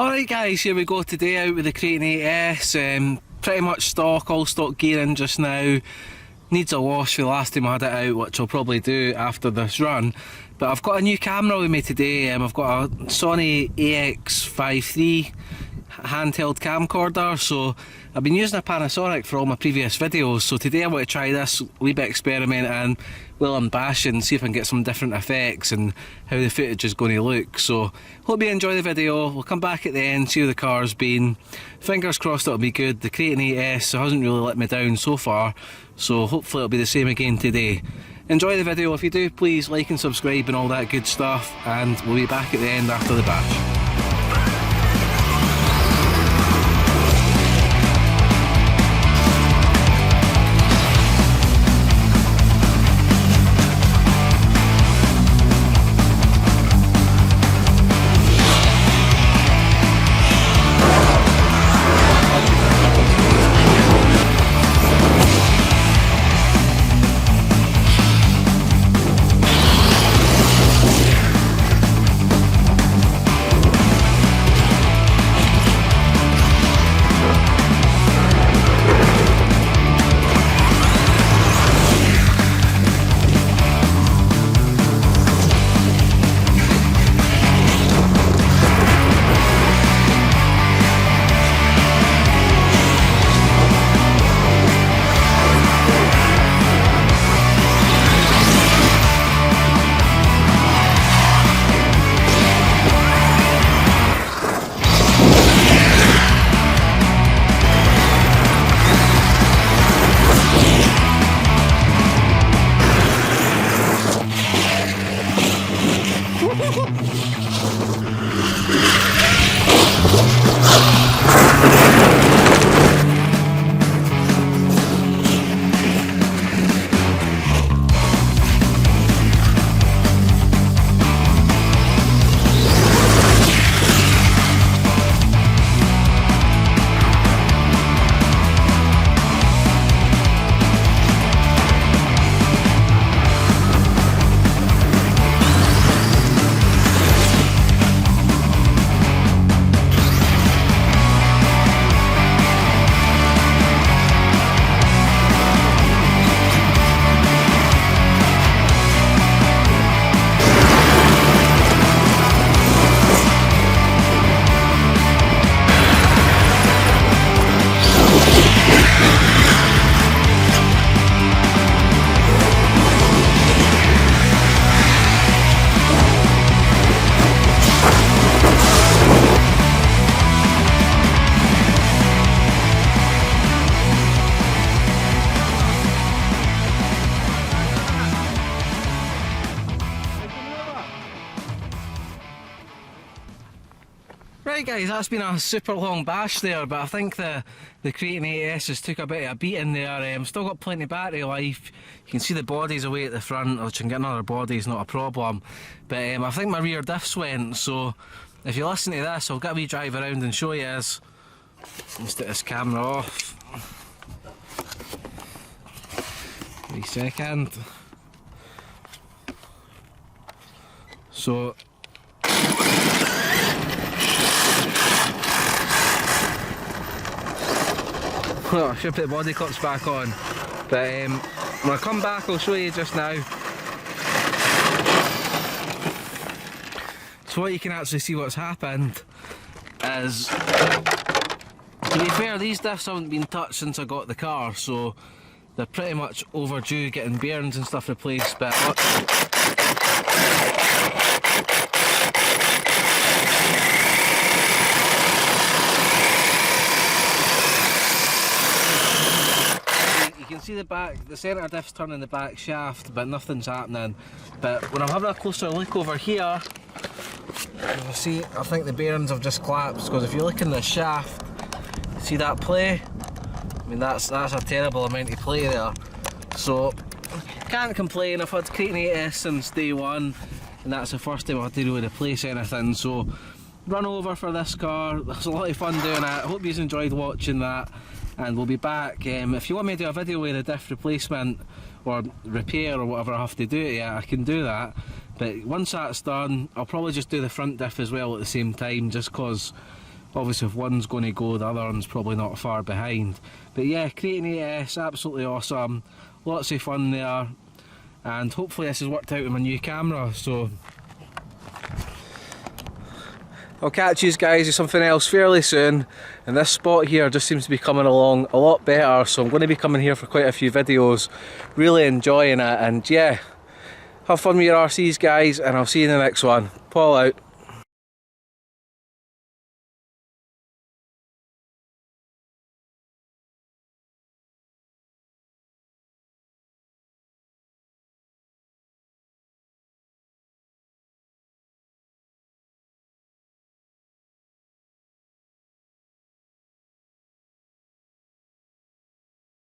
Alright guys, here we go today out with the Kraton 8S, pretty much stock, all stock gearing just now. Needs a wash for the last time I had it out, which I'll probably do after this run. But I've got a new camera with me today. I've got a Sony AX5 III handheld camcorder, so I've been using a Panasonic for all my previous videos, so today I want to try this wee bit experimenting while I'm bashing, see if I can get some different effects and how the footage is going to look. So hope you enjoy the video. We'll come back at the end, see how the car's been. Fingers crossed it'll be good. The Kraton 8S hasn't really let me down so far, so hopefully it'll be the same again today. Enjoy the video. If you do, please like and subscribe and all that good stuff, and we'll be back at the end after the bash. Right guys, that's been a super long bash there, but I think the Kraton 8S has took a bit of a beating there. Still got plenty of battery life. You can see the body's away at the front, which I can get another body is not a problem. But I think my rear diffs went, so if you listen to this, I'll get a wee drive around and show you this. Let's get this camera off. Wait a second. So I should put the body clips back on, but when I come back I'll show you just now. So what you can actually see what's happened is, to be fair, these diffs haven't been touched since I got the car, so they're pretty much overdue getting bearings and stuff replaced, but you can see the centre diff's turning the back shaft, but nothing's happening. But when I'm having a closer look over here, you see, I think the bearings have just collapsed, because if you look in the shaft, see that play? I mean, that's a terrible amount of play there. So, can't complain. I've had Kraton 8S since day one, and that's the first time I had to really replace anything. So, run over for this car. It was a lot of fun doing it. I hope you enjoyed watching that. And we'll be back. If you want me to do a video with a diff replacement or repair or whatever I have to do to it, I can do that. But once that's done, I'll probably just do the front diff as well at the same time, just because Obviously if one's going to go, the other one's probably not far behind. But yeah, Creighton AS, absolutely awesome, lots of fun there, and hopefully this has worked out with my new camera, so I'll catch you guys with something else fairly soon. And this spot here just seems to be coming along a lot better, so I'm going to be coming here for quite a few videos, really enjoying it. And yeah, have fun with your RCs guys, and I'll see you in the next one. Paul out.